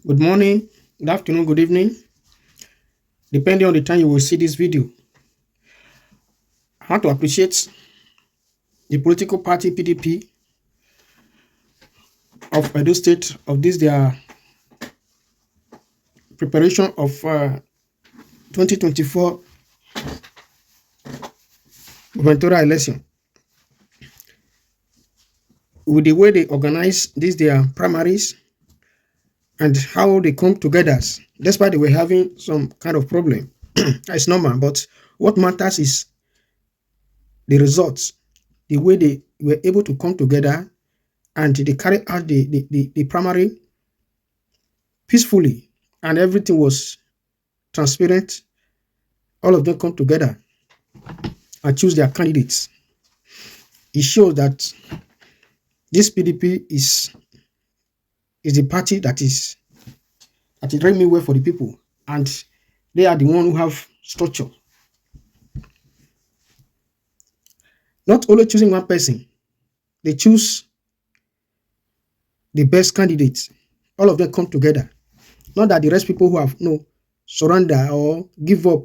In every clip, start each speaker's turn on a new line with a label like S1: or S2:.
S1: Good morning, good afternoon, good evening, depending on the time you will see this video. I want to appreciate the political party PDP of Edo State of this their preparation of 2024 gubernatorial election. With the way they organize this their primaries and how they come together, despite they were having some kind of problem. It's normal, but what matters is the results, the way they were able to come together and they carry out the primary peacefully, and everything was transparent. All of them come together and choose their candidates. It shows that this PDP is the party that is doing well for the people, and they are the one who have structure. Not only choosing one person, they choose the best candidates. All of them come together. Not that the rest people who have surrender or give up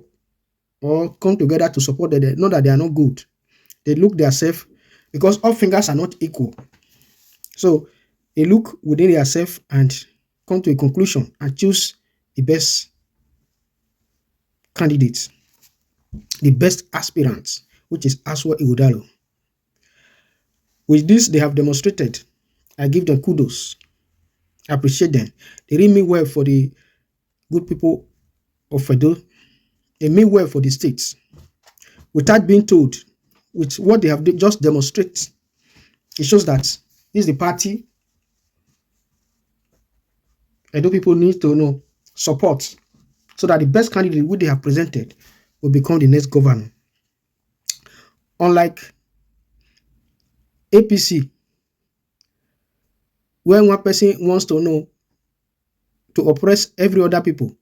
S1: or come together to support them, not that they are not good. They look themselves, because all fingers are not equal. So they look within themselves and come to a conclusion and choose the best candidates, the best aspirants, which is Aswa Ighodalo. With this, they have demonstrated. I give them kudos. I appreciate them. They really mean well for the good people of Edo. They mean well for the states. Without being told, with what they have just demonstrated, it shows that this is the party Edo people need to support, so that the best candidate which they have presented will become the next governor. Unlike APC, when one person wants to oppress every other people,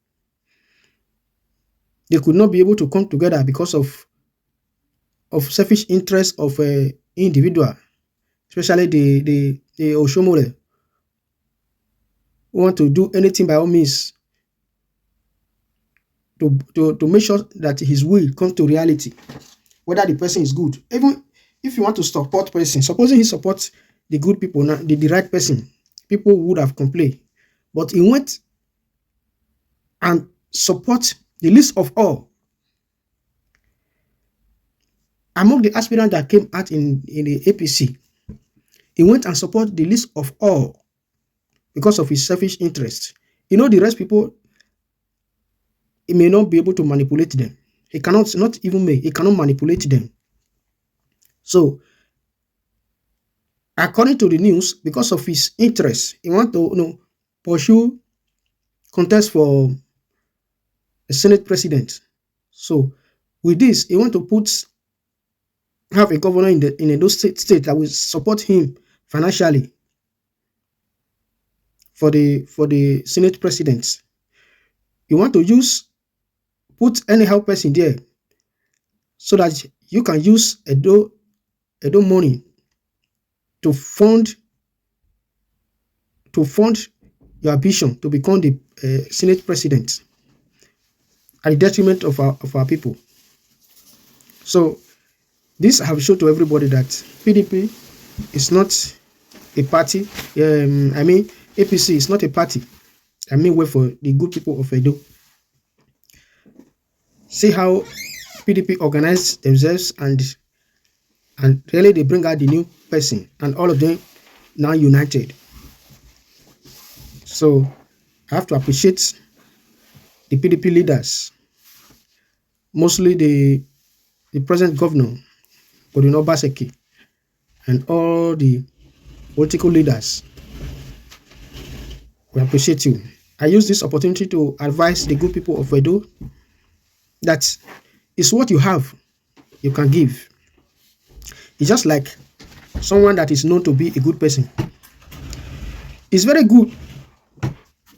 S1: they could not be able to come together because of selfish interest of individual, especially the Oshomole, who want to do anything by all means to make sure that his will comes to reality, whether the person is good. Even if you want to support person, supposing he supports the good people, the right person, people would have complained. But he went and support the least of all. Among the aspirants that came out in the APC, he went and supported the least of all because of his selfish interest. The rest people, he may not be able to manipulate them. He cannot, not even me, he cannot manipulate them. So, according to the news, because of his interest, he want to pursue contest for the Senate president. So, with this, he want to have a governor in Edo State that will support him financially for the Senate president. You want to put anyhow person there, so that you can use Edo money to fund your ambition to become the Senate president at the detriment of our people. So this have shown to everybody that PDP is not a party. APC is not a party. Wait for the good people of Edo. See how PDP organize themselves and really they bring out the new person, and all of them now united. So I have to appreciate the PDP leaders, mostly the present governor, Godwin Obaseki, and all the political leaders. We appreciate you. I use this opportunity to advise the good people of Edo that it's what you have, you can give. It's just like someone that is known to be a good person. It's very good.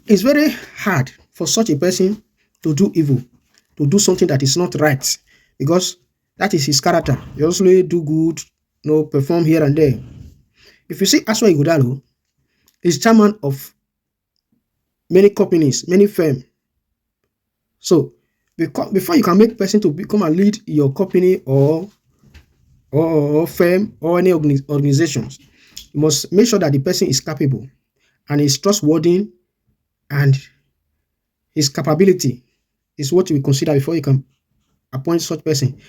S1: It's very hard for such a person to do evil, to do something that is not right, because that is his character. He also do good, perform here and there. If you see Aswa Ighodalo, he's chairman of many companies, many firms. So before you can make person to become and lead your company or firm or any organizations, you must make sure that the person is capable and is trustworthy, and his capability is what you will consider before you can appoint such person.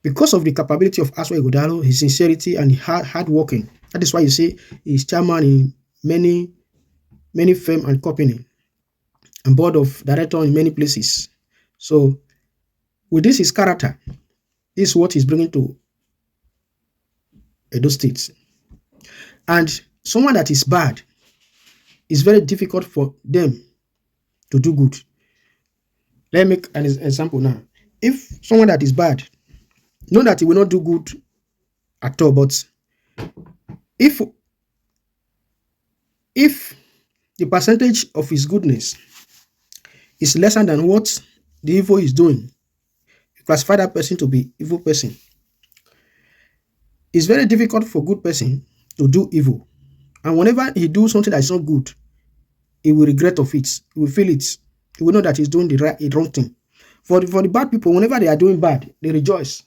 S1: Because of the capability of Aswa Igodalo, his sincerity and hard working. That is why you see he's chairman in many firm and company and board of director in many places. So with this his character, this is what he's bringing to Edo State. And someone that is bad, it's very difficult for them to do good. Let me make an example now. If someone that is bad, know that he will not do good at all, but if if the percentage of his goodness is lesser than what the evil is doing, you classify that person to be evil person. It's very difficult for good person to do evil. And whenever he do something that is not good, he will regret of it. He will feel it. He will know that he's doing the wrong thing. For the bad people, whenever they are doing bad, they rejoice.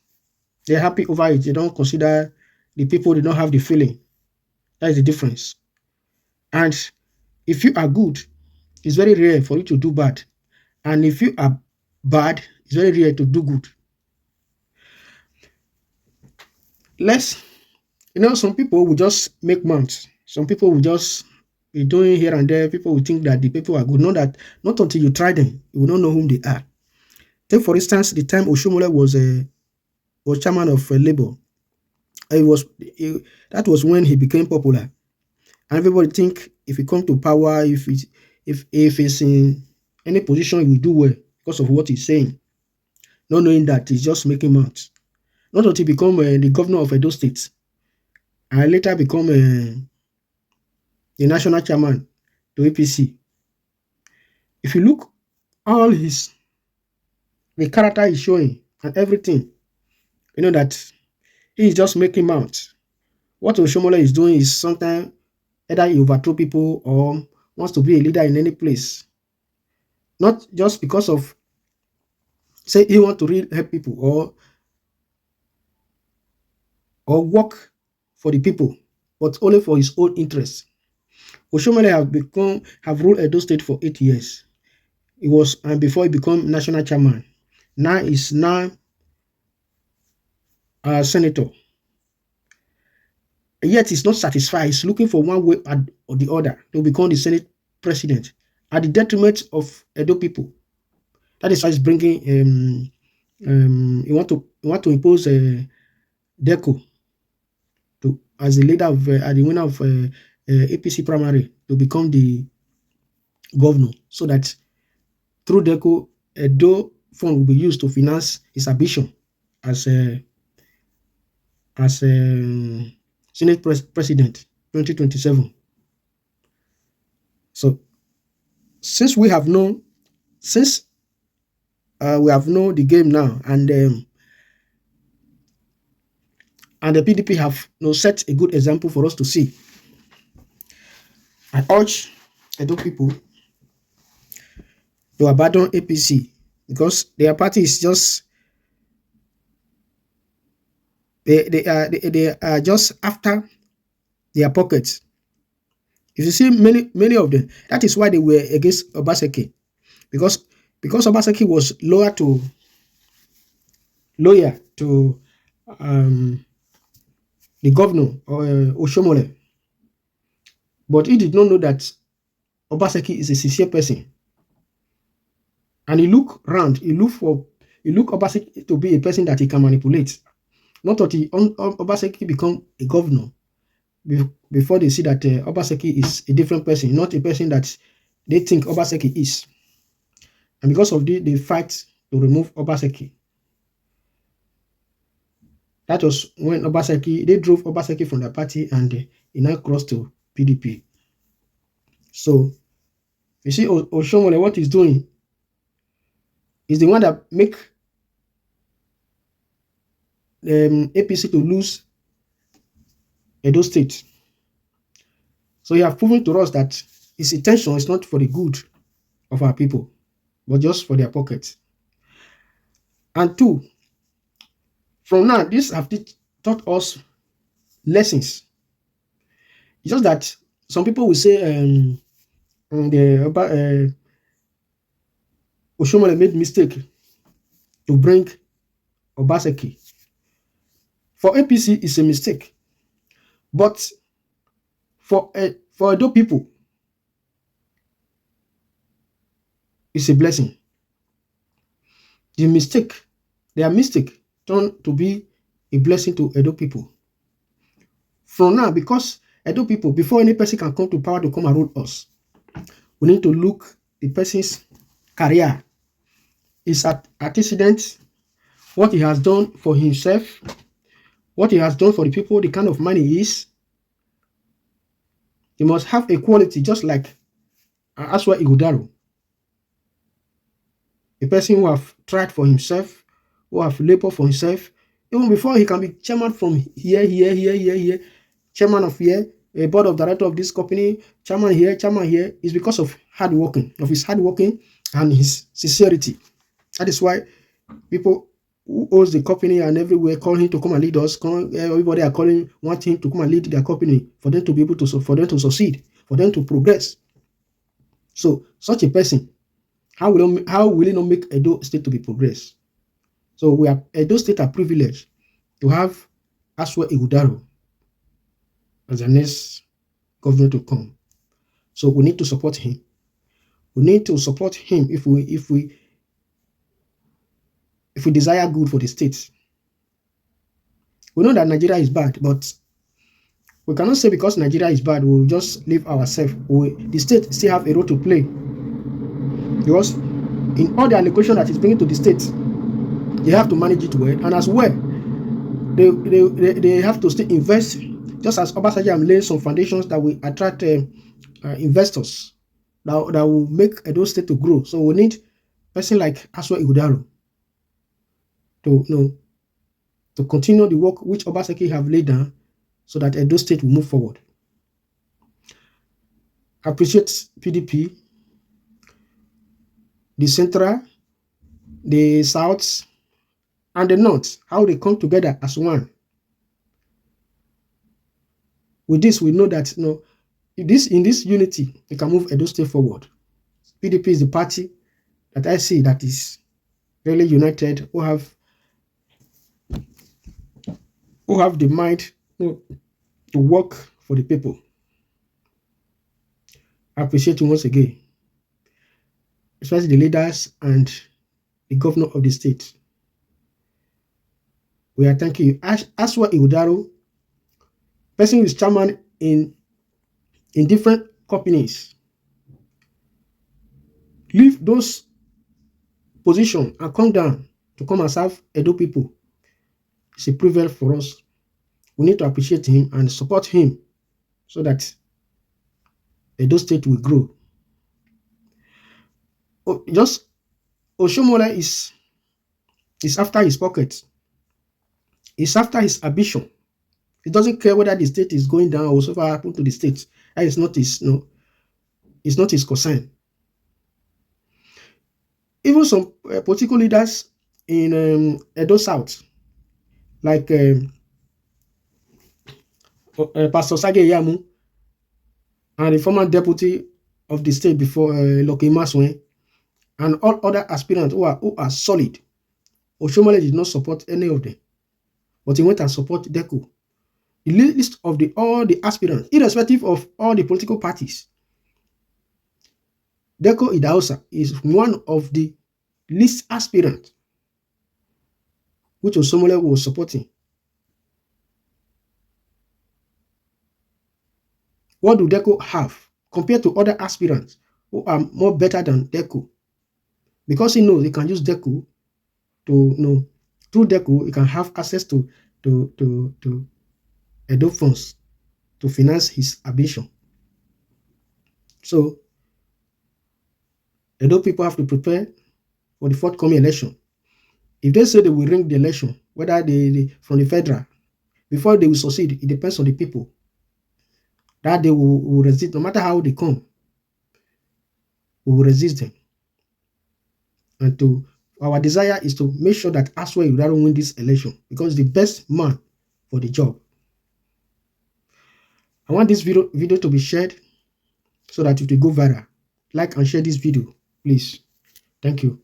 S1: They're happy over it. They don't consider the people, they don't have the feeling. That is the difference. And if you are good, it's very rare for you to do bad. And if you are bad, it's very rare to do good. Some people will just make months. Some people will just be doing here and there. People will think that the people are good. Not until you try them, you will not know whom they are. Take for instance, the time Oshomole was chairman of Labour. That was when he became popular. And everybody think if he come to power, if he's in any position, he will do well because of what he's saying. Not knowing that he's just making months. Not until he become the governor of Edo State, and later become the national chairman to APC. If you look all the character he's showing and everything, you know that he is just making months. What Oshomole is doing is sometimes either he overthrow people or wants to be a leader in any place. Not just because of say he want to really help people or work for the people, but only for his own interest. Oshomole have ruled Edo State for 8 years. He was and before he became national chairman. Now he's a senator. Yet he's not satisfied. He's looking for one way or the other to become the Senate president at the detriment of Edo people. That is why he's bringing. He want to impose Deco as the leader of as the winner of APC primary to become the governor, so that through Deco, Edo fund will be used to finance his ambition as Senate President 2027. So since we have known the game now, and the PDP have set a good example for us to see, I urge Edo people to abandon APC because their party is just they are just after their pockets. If you see many of them, that is why they were against Obaseki, because Obaseki was loyal to the governor Oshomole, but he did not know that Obaseki is a sincere person, and he look Obaseki to be a person that he can manipulate. Not until Obaseki become a governor before they see that Obaseki is a different person, not a person that they think Obaseki is. And because of this, they fight to remove Obaseki. That was when they drove Obaseki from the party, and he now crossed to PDP. So you see, Oshomole, what he's doing is the one that make APC to lose Edo State. So he have proven to us that his intention is not for the good of our people, but just for their pockets. And two, from now, this have taught us lessons. It's just that some people will say the Oshomole made mistake to bring Obaseki. For APC, it's a mistake, but for Edo people, it's a blessing. Their mistake turned to be a blessing to Edo people. From now, because Edo people, before any person can come to power to come and rule us, we need to look the person's career, his antecedents, what he has done for himself, what he has done for the people, the kind of man he is. He must have a quality just like Aswa Igudaro, a person who have tried for himself, who have labored for himself, even before he can be chairman from here, chairman of here, a board of director of this company, chairman here, is because of his hard working and his sincerity. That is why people who owns the company and everywhere call him to come and lead us. Everybody are calling, want him to come and lead their company for them to be able to, for them to succeed, for them to progress. So such a person, how will he not make Edo State to be progress? So Edo State are privileged to have Aswa Igudaro as the next governor to come. So we need to support him. We need to support him if we desire good for the state. We know that Nigeria is bad, but we cannot say because Nigeria is bad, we'll just leave ourselves. The state still have a role to play. Because in all the allocation that is bringing to the state, they have to manage it well. And as well, they have to still invest, just as Obasanjo am laying some foundations that will attract investors that will make Edo State to grow. So we need a person like Aswa Igudaro to continue the work which Obaseki have laid down so that Edo State will move forward. I appreciate PDP, the Central, the South, and the North, how they come together as one. With this, we know that in this unity, we can move Edo State forward. PDP is the party that I see that is really united, who have the mind to work for the people. I appreciate you once again, especially the leaders and the governor of the state. We are thanking you. Aswa Igudaro, person who is chairman in different companies, leave those positions and come down to come and serve Edo people. It's a privilege for us. We need to appreciate him and support him so that Edo State will grow. Just Oshomole is after his pocket. It's after his ambition. He doesn't care whether the state is going down or whatever happened to the state. That is not his it's not his concern. Even some political leaders in Edo South, like Pastor Sage Yamu and the former deputy of the state before Loki Maswe, and all other aspirants who are solid. Oshomole did not support any of them, but he went and supported Deco. The list of all the aspirants, irrespective of all the political parties, Deco Idahosa is one of the least aspirants which Oshomole was supporting. What do Deco have compared to other aspirants who are more better than Deco? Because he knows he can use Deco to through Deco he can have access to Edo funds to finance his ambition. So Edo people have to prepare for the forthcoming election. If they say they will ring the election, whether they from the federal, before they will succeed, it depends on the people. That they will resist, no matter how they come. we will resist them. And our desire is to make sure that Aswell will win this election because the best man for the job. I want this video to be shared so that it will go viral. Like and share this video, please. Thank you.